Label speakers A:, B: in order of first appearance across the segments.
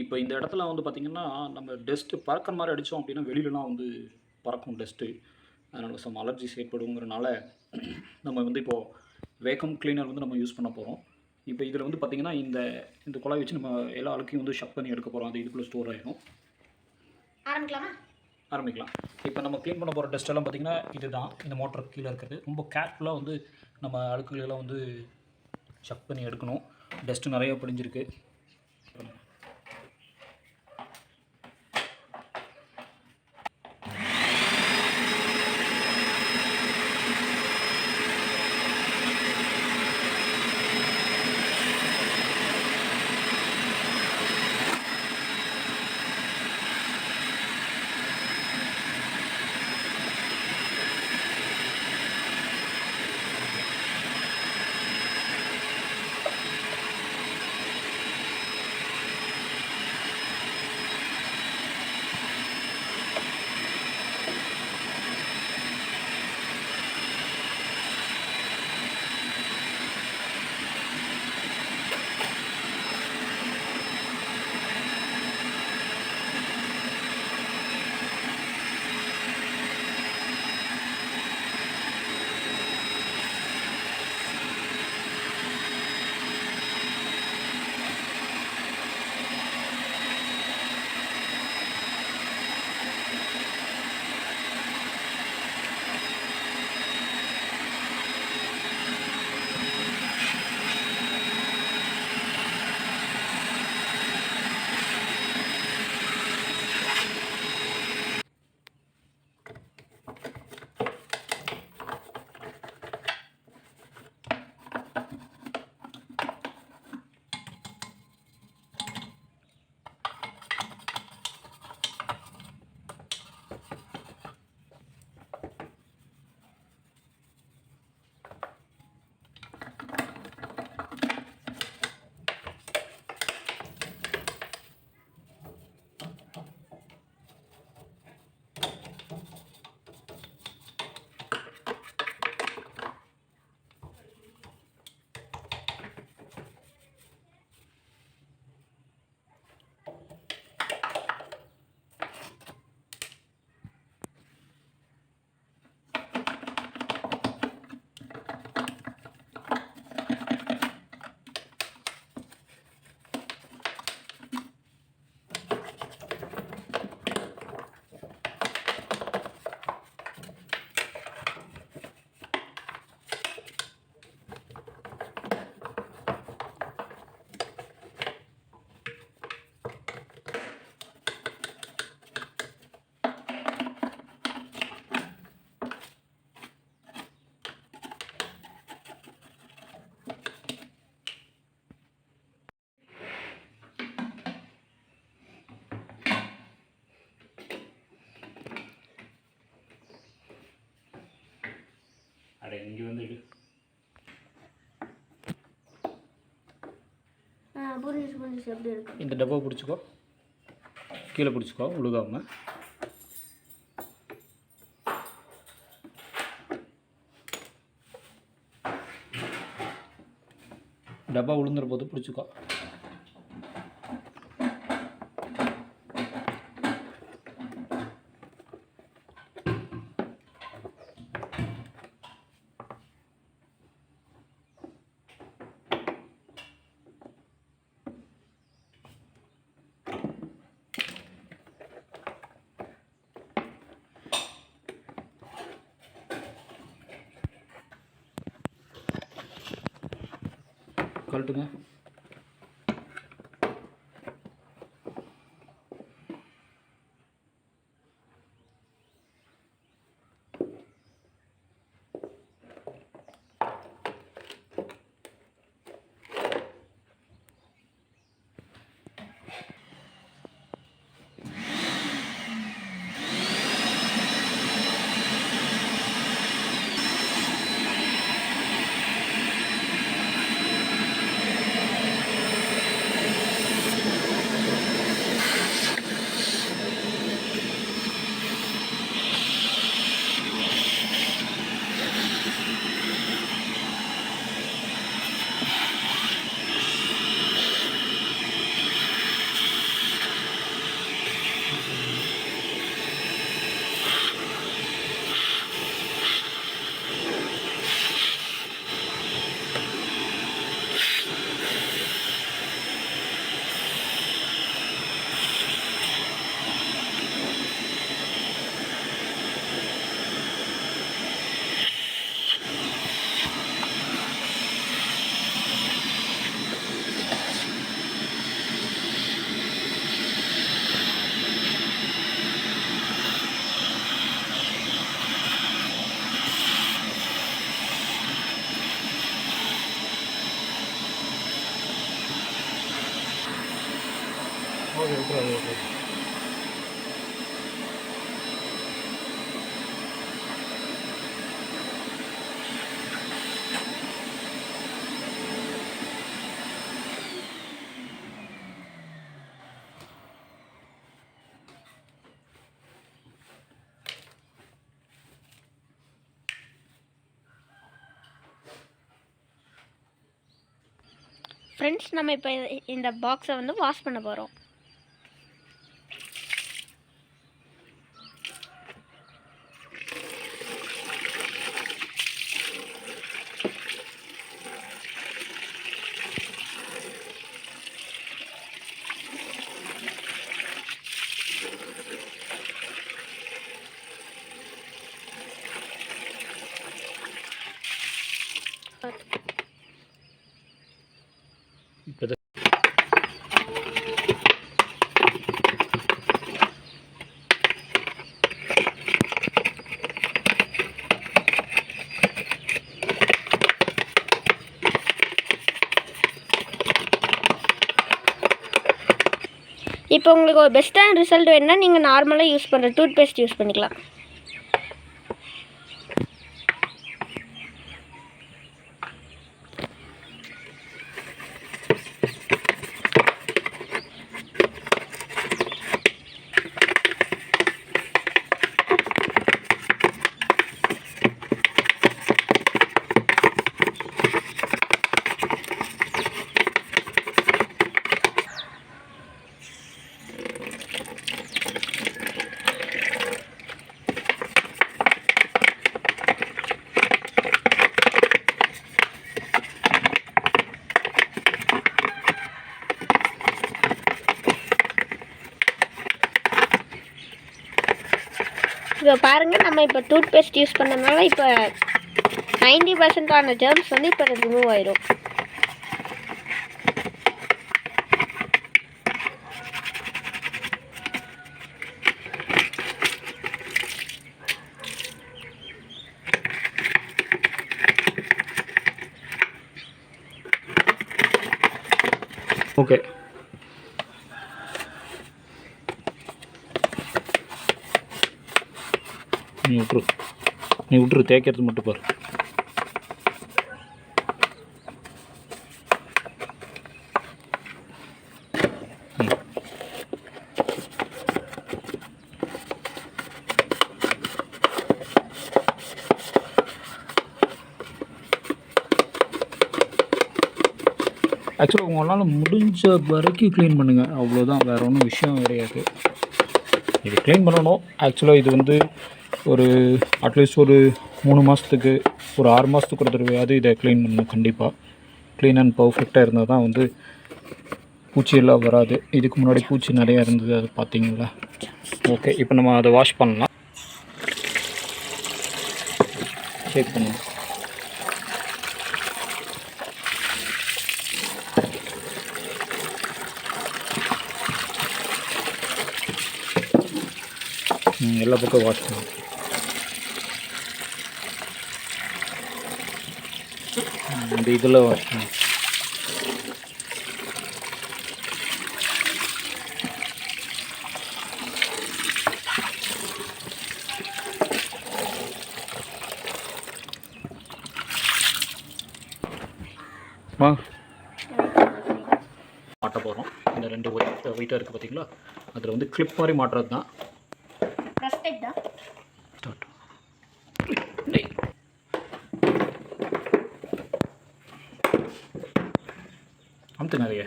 A: இப்போ இந்த இடத்துல வந்து பார்த்திங்கன்னா, நம்ம டஸ்ட்டு பறக்கிற மாரி அடித்தோம் அப்படின்னா, வெளியிலலாம் வந்து பறக்கும் டஸ்ட்டு. அதனால சம் அலர்ஜிஸ் ஏற்படுங்கிறனால, நம்ம வந்து இப்போது வேக்கம் கிளீனர் வந்து நம்ம யூஸ் பண்ண போறோம். இப்போ இதில வந்து பார்த்திங்கன்னா, இந்த இந்த குழாய் வச்சு நம்ம எல்லா அழுக்கையும் வந்து ஷக் பண்ணி எடுக்க போறோம். அது இதுக்குள்ள ஸ்டோர் ஆயிரும்.
B: ஆரம்பிக்கலாமா?
A: ஆரம்பிக்கலாம். இப்போ நம்ம கிளீன் பண்ண போற டஸ்ட் எல்லாம் பார்த்திங்கன்னா, இதுதான். இந்த மோட்டருக்கு கீழ இருக்கிறது. ரொம்ப கேர்ஃபுல்லா வந்து நம்ம அழுக்குகளெல்லாம் வந்து ஷக் பண்ணி எடுக்கணும். டஸ்ட்டு நெறைய படிஞ்சிருக்கு. இங்கே வந்து எடு.
B: புரிஞ்சு எப்படி இருக்கு?
A: இந்த டப்பா பிடிச்சிக்கோ, கீழே பிடிச்சிக்கோ உழுகாமல். டப்பா உளுந்துற போது பிடிச்சிக்கோ. கழட்டுங்க. Okay, okay.
B: ஃப்ரெண்ட்ஸ், நம்ம இப்போ இந்த பாக்ஸை வந்து வாஷ் பண்ண போகிறோம்.
A: இப்போ
B: இப்போ உங்களுக்கு ஒரு பெஸ்ட்டான ரிசல்ட் வேணுன்னா நீங்கள் நார்மலாக யூஸ் பண்ணுற டூத் பேஸ்ட் யூஸ் பண்ணிக்கலாம். இப்போ பாருங்கள், நம்ம இப்போ டூத் பேஸ்ட் யூஸ் பண்ணதுனால இப்போ 90% ஜெர்ம்ஸ் வந்து இப்போ ரிமூவ் ஆயிடும்.
A: ஓகே. நீ விட்டுரு தேய்க்கிறது மட்டும் பாரு. ஆக்சுவலாக உங்களால் முடிஞ்ச வரைக்கும் க்ளீன் பண்ணுங்கள், அவ்வளோதான், வேறு ஒன்றும் விஷயம் கிடையாது. இது க்ளீன் பண்ணணும். ஆக்சுவலாக இது வந்து ஒரு அட்லீஸ்ட் ஒரு 3 மாதத்துக்கு, ஒரு 6 மாதத்துக்கு ஒரு தடவையாவது இதை க்ளீன் பண்ணணும் கண்டிப்பாக. க்ளீன் அண்ட் பர்ஃபெக்டாக இருந்தால் தான் வந்து பூச்சியெல்லாம் வராது. இதுக்கு முன்னாடி பூச்சி நிறையா இருந்தது, அது பார்த்தீங்களா? ஓகே, இப்போ நம்ம அதை வாஷ் பண்ணலாம். செக் பண்ணுங்க. எல்லா பக்கம் வாஷ் பண்ணுங்க. இந்த இதில் வாஷ் பண்ணுங்க. மாட்ட போகிறோம். இந்த 2 ஒயிட்டாக இருக்குது பார்த்தீங்களா, அதில் வந்து கிளிப் மாதிரி மாட்டுறது தான். ஸ்டார்ட். அமுத்து நிறைய.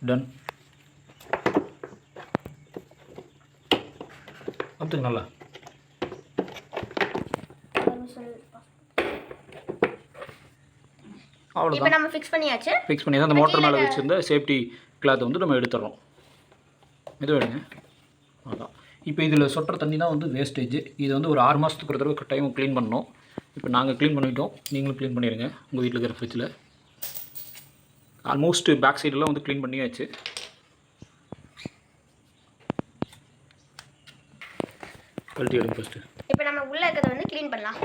A: டன். அமுத்துங்க நல்லா.
B: இப்போ
A: அவ்வளோதான்,
B: நம்ம ஃபிக்ஸ் பண்ணியாச்சு.
A: ஃபிக்ஸ் பண்ணி தான் அந்த மோட்டர் மேலே வச்சுருந்த சேஃப்டி கிளாத்தை வந்து நம்ம எடுத்துடுறோம். இது எடுங்க. அதான். இப்போ இதில் சொட்டுற தண்ணி தான் வந்து வேஸ்டேஜ். இது வந்து ஒரு 6 மாதத்துக்கு ஒரு தடவை டைம் க்ளீன் பண்ணணும். இப்போ நாங்கள் க்ளீன் பண்ணிட்டோம், நீங்களும் க்ளீன் பண்ணிடுங்க உங்கள் வீட்டில் இருக்கிற ஃப்ரிட்ஜில். ஆல்மோஸ்ட் பேக் சைடெல்லாம் வந்து க்ளீன் பண்ணியாச்சு. கழட்டி எடுங்க ஃபஸ்ட்டு.
B: இப்போ நம்ம உள்ளே இருக்கிறத வந்து க்ளீன் பண்ணலாம்.